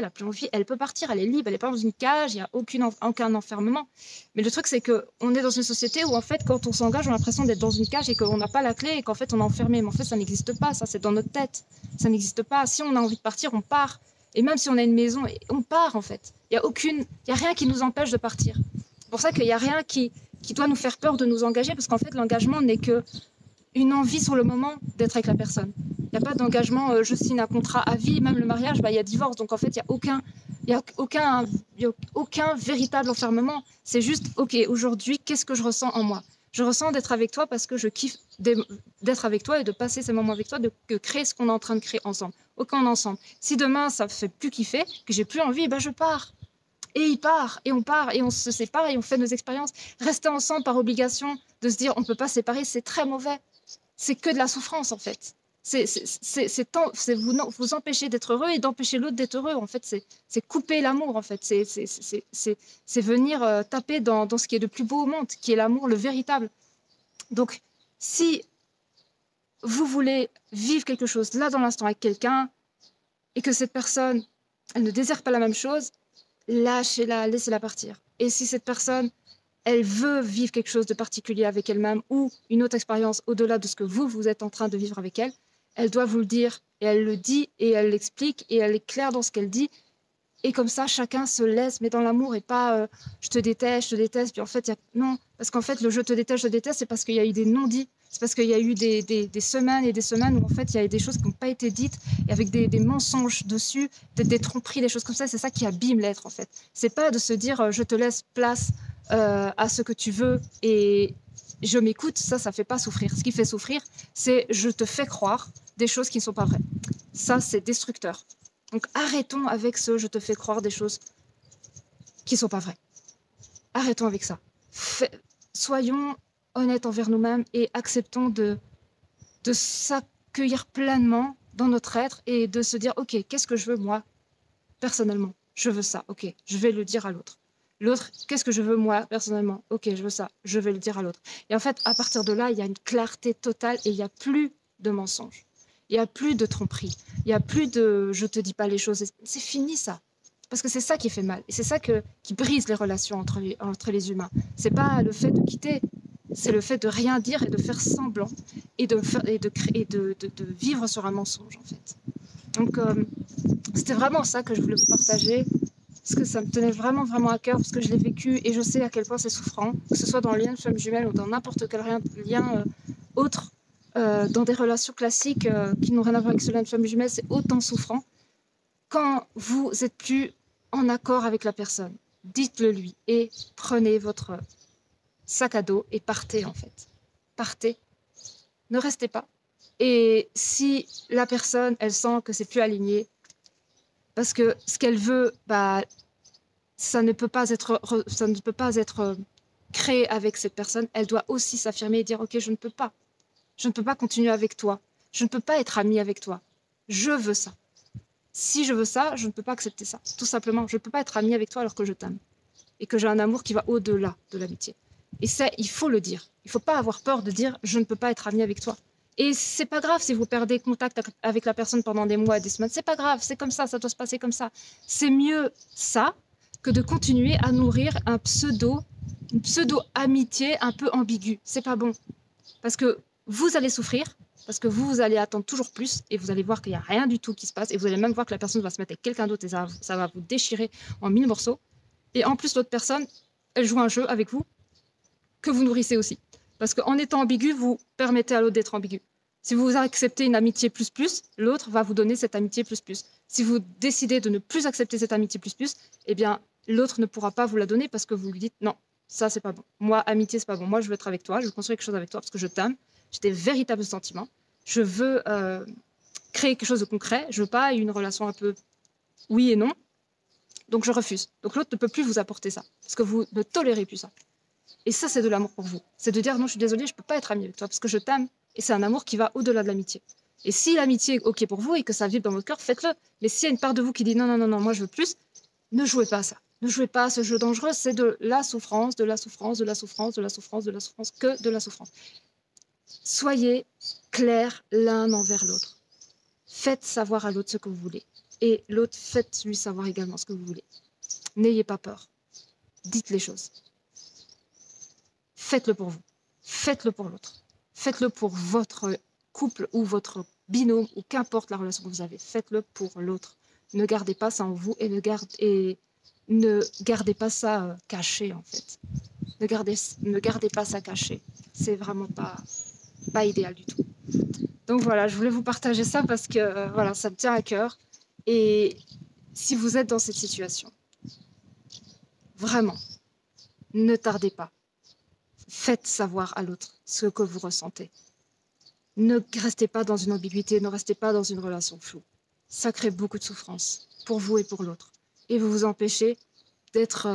elle peut partir, elle est libre, elle n'est pas dans une cage, il n'y a aucun enfermement. Mais le truc, c'est qu'on est dans une société où, en fait, quand on s'engage, on a l'impression d'être dans une cage et qu'on n'a pas la clé et qu'en fait, on est enfermé. Mais en fait, ça n'existe pas, ça, c'est dans notre tête. Ça n'existe pas. Si on a envie de partir, on part. Et même si on a une maison, on part, en fait. Il n'y a rien qui nous empêche de partir. C'est pour ça qu'il n'y a rien qui doit nous faire peur de nous engager, parce qu'en fait, l'engagement n'est qu'une envie sur le moment d'être avec la personne. Il n'y a pas d'engagement, je signe un contrat à vie, même le mariage, il y a divorce. Donc en fait, il n'y a aucun véritable enfermement. C'est juste, ok, aujourd'hui, qu'est-ce que je ressens en moi? Je ressens d'être avec toi parce que je kiffe d'être avec toi et de passer ces moments avec toi, de créer ce qu'on est en train de créer ensemble. Ok, on est ensemble. Si demain, ça ne fait plus kiffer, que j'ai plus envie, je pars. Et il part, et on se sépare et on fait nos expériences. Rester ensemble par obligation, de se dire on ne peut pas se séparer, c'est très mauvais. C'est que de la souffrance en fait. C'est vous empêcher d'être heureux et d'empêcher l'autre d'être heureux. En fait, c'est couper l'amour en fait. C'est venir taper dans ce qui est le plus beau au monde, qui est l'amour, le véritable. Donc, si vous voulez vivre quelque chose là dans l'instant avec quelqu'un et que cette personne, elle ne désire pas la même chose, lâchez-la, laissez-la partir. Et si cette personne, elle veut vivre quelque chose de particulier avec elle-même ou une autre expérience au-delà de ce que vous êtes en train de vivre avec elle, elle doit vous le dire. Et elle le dit et elle l'explique et elle est claire dans ce qu'elle dit. Et comme ça, chacun se laisse, mais dans l'amour et pas je te déteste. Puis en fait, non. Parce qu'en fait, le je te déteste, c'est parce qu'il y a eu des non-dits. C'est parce qu'il y a eu des semaines et des semaines où en fait, il y a eu des choses qui n'ont pas été dites et avec des mensonges dessus, des tromperies, des choses comme ça. C'est ça qui abîme l'être en fait. C'est pas de se dire je te laisse place à ce que tu veux et je m'écoute. Ça fait pas souffrir. Ce qui fait souffrir, c'est je te fais croire des choses qui ne sont pas vraies. Ça, c'est destructeur. Donc arrêtons avec ce je te fais croire des choses qui ne sont pas vraies. Arrêtons avec ça. Soyons honnêtes envers nous-mêmes et acceptons de s'accueillir pleinement dans notre être et de se dire ok, qu'est-ce que je veux moi personnellement? Je veux ça, ok, je vais le dire à l'autre. L'autre, qu'est-ce que je veux moi personnellement? Ok, je veux ça, je vais le dire à l'autre. Et en fait, à partir de là, il y a une clarté totale et il n'y a plus de mensonges. Il n'y a plus de tromperie. Il n'y a plus de je te dis pas les choses. C'est fini ça. Parce que c'est ça qui fait mal. Et c'est ça qui brise les relations entre les humains. C'est pas le fait de quitter, c'est le fait de rien dire et de faire semblant et de vivre sur un mensonge en fait. Donc c'était vraiment ça que je voulais vous partager. Parce que ça me tenait vraiment, vraiment à cœur, parce que je l'ai vécu et je sais à quel point c'est souffrant, que ce soit dans le lien de femme jumelle ou dans n'importe quel lien autre, dans des relations classiques qui n'ont rien à voir avec ce lien de femme jumelle, c'est autant souffrant. Quand vous n'êtes plus en accord avec la personne, dites-le lui et prenez votre sac à dos et partez en fait. Partez, ne restez pas. Et si la personne, elle sent que c'est plus aligné, parce que ce qu'elle veut, ça ne peut pas être créé avec cette personne. Elle doit aussi s'affirmer et dire ok, je ne peux pas continuer avec toi, je ne peux pas être amie avec toi, je veux ça. Si je veux ça, je ne peux pas accepter ça, tout simplement. Je ne peux pas être amie avec toi alors que je t'aime et que j'ai un amour qui va au-delà de l'amitié. Et ça, il faut le dire. Il ne faut pas avoir peur de dire je ne peux pas être amie avec toi. Et c'est pas grave si vous perdez contact avec la personne pendant des mois, des semaines. C'est pas grave, c'est comme ça doit se passer comme ça. C'est mieux ça que de continuer à nourrir une pseudo-amitié un peu ambiguë. C'est pas bon. Parce que vous allez souffrir, parce que vous allez attendre toujours plus et vous allez voir qu'il n'y a rien du tout qui se passe et vous allez même voir que la personne va se mettre avec quelqu'un d'autre et ça va vous déchirer en 1000 morceaux. Et en plus, l'autre personne, elle joue un jeu avec vous que vous nourrissez aussi. Parce qu'en étant ambigu, vous permettez à l'autre d'être ambigu. Si vous acceptez une amitié plus, l'autre va vous donner cette amitié plus. Si vous décidez de ne plus accepter cette amitié plus, eh bien, l'autre ne pourra pas vous la donner parce que vous lui dites non, ça, c'est pas bon. Moi, amitié, c'est pas bon. Moi, je veux être avec toi, je veux construire quelque chose avec toi parce que je t'aime. J'ai des véritables sentiments. Je veux créer quelque chose de concret. Je veux pas une relation un peu oui et non. Donc, je refuse. Donc, l'autre ne peut plus vous apporter ça parce que vous ne tolérez plus ça. Et ça, c'est de l'amour pour vous. C'est de dire non, je suis désolée, je ne peux pas être amie avec toi parce que je t'aime. Et c'est un amour qui va au-delà de l'amitié. Et si l'amitié est OK pour vous et que ça vibre dans votre cœur, faites-le. Mais s'il y a une part de vous qui dit non, non, non, non, moi je veux plus, ne jouez pas à ça. Ne jouez pas à ce jeu dangereux. C'est de la souffrance, de la souffrance, de la souffrance, de la souffrance, de la souffrance, que de la souffrance. Soyez clairs l'un envers l'autre. Faites savoir à l'autre ce que vous voulez. Et l'autre, faites-lui savoir également ce que vous voulez. N'ayez pas peur. Dites les choses. Faites-le pour vous. Faites-le pour l'autre. Faites-le pour votre couple ou votre binôme ou qu'importe la relation que vous avez. Faites-le pour l'autre. Ne gardez pas ça en vous et ne gardez pas ça caché en fait. Ne gardez pas ça caché. C'est vraiment pas idéal du tout. Donc voilà, je voulais vous partager ça parce que voilà, ça me tient à cœur. Et si vous êtes dans cette situation, vraiment, ne tardez pas. Faites savoir à l'autre ce que vous ressentez. Ne restez pas dans une ambiguïté, ne restez pas dans une relation floue. Ça crée beaucoup de souffrance pour vous et pour l'autre. Et vous vous empêchez d'être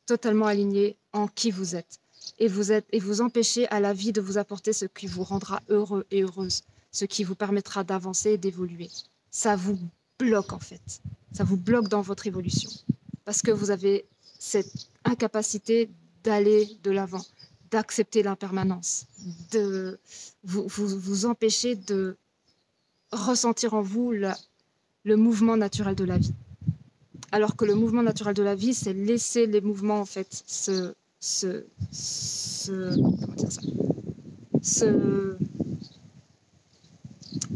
totalement aligné en qui vous êtes. Et vous empêchez à la vie de vous apporter ce qui vous rendra heureux et heureuse, ce qui vous permettra d'avancer et d'évoluer. Ça vous bloque en fait. Ça vous bloque dans votre évolution. Parce que vous avez cette incapacité d'aller de l'avant, d'accepter l'impermanence, de vous empêcher de ressentir en vous le mouvement naturel de la vie. Alors que le mouvement naturel de la vie, c'est laisser les mouvements, en fait, comment dire ça,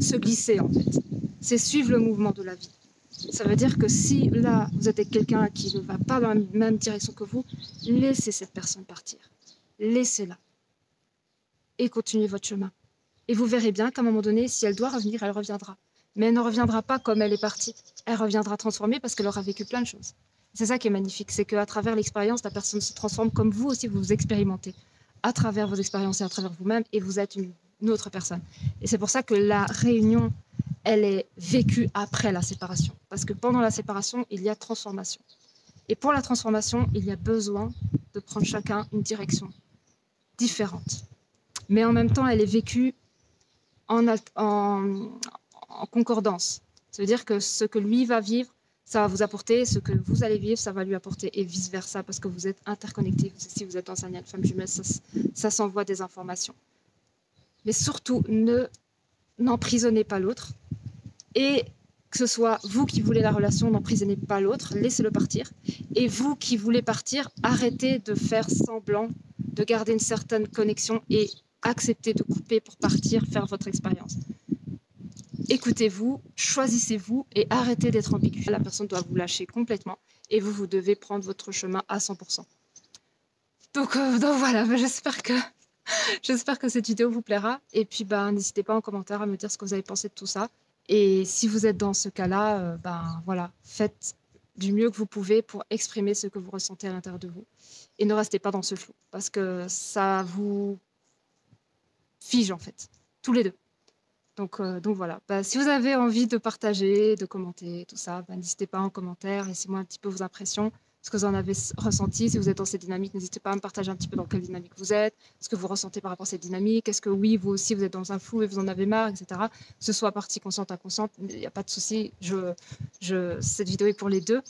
se glisser, en fait. C'est suivre le mouvement de la vie. Ça veut dire que si là, vous êtes avec quelqu'un qui ne va pas dans la même direction que vous, laissez cette personne partir. Laissez-la. Et continuez votre chemin. Et vous verrez bien qu'à un moment donné, si elle doit revenir, elle reviendra. Mais elle ne reviendra pas comme elle est partie. Elle reviendra transformée parce qu'elle aura vécu plein de choses. C'est ça qui est magnifique, c'est qu'à travers l'expérience, la personne se transforme comme vous aussi, vous expérimentez à travers vos expériences et à travers vous-même, et vous êtes une autre personne. Et c'est pour ça que la réunion, elle est vécue après la séparation. Parce que pendant la séparation, il y a transformation. Et pour la transformation, il y a besoin de prendre chacun une direction différente. Mais en même temps, elle est vécue en concordance. Ça veut dire que ce que lui va vivre, ça va vous apporter, ce que vous allez vivre, ça va lui apporter, et vice-versa, parce que vous êtes interconnectés. Si vous êtes dans un lien de femme jumelle, ça s'envoie des informations. Mais surtout, n'emprisonnez pas l'autre. Et que ce soit vous qui voulez la relation, n'emprisonnez pas l'autre, laissez-le partir. Et vous qui voulez partir, arrêtez de faire semblant de garder une certaine connexion et acceptez de couper pour partir, faire votre expérience. Écoutez-vous, choisissez-vous et arrêtez d'être ambigu. La personne doit vous lâcher complètement et vous devez prendre votre chemin à 100%. Donc voilà, j'espère que cette vidéo vous plaira. Et puis n'hésitez pas en commentaire à me dire ce que vous avez pensé de tout ça. Et si vous êtes dans ce cas-là, voilà, faites du mieux que vous pouvez pour exprimer ce que vous ressentez à l'intérieur de vous. Et ne restez pas dans ce flou, parce que ça vous fige en fait, tous les deux. Donc voilà, si vous avez envie de partager, de commenter, tout ça, n'hésitez pas en commentaire, laissez-moi un petit peu vos impressions, ce que vous en avez ressenti. Si vous êtes dans cette dynamique, n'hésitez pas à me partager un petit peu dans quelle dynamique vous êtes, ce que vous ressentez par rapport à cette dynamique, est-ce que oui, vous aussi, vous êtes dans un flou et vous en avez marre, etc. Que ce soit partie consciente, inconsciente, il n'y a pas de souci, cette vidéo est pour les deux.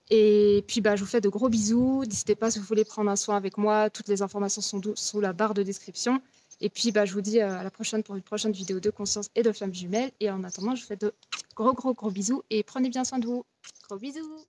Et puis je vous fais de gros bisous, n'hésitez pas si vous voulez prendre un soin avec moi, toutes les informations sont sous la barre de description. Et puis, je vous dis à la prochaine pour une prochaine vidéo de conscience et de flammes jumelles. Et en attendant, je vous fais de gros bisous et prenez bien soin de vous. Gros bisous!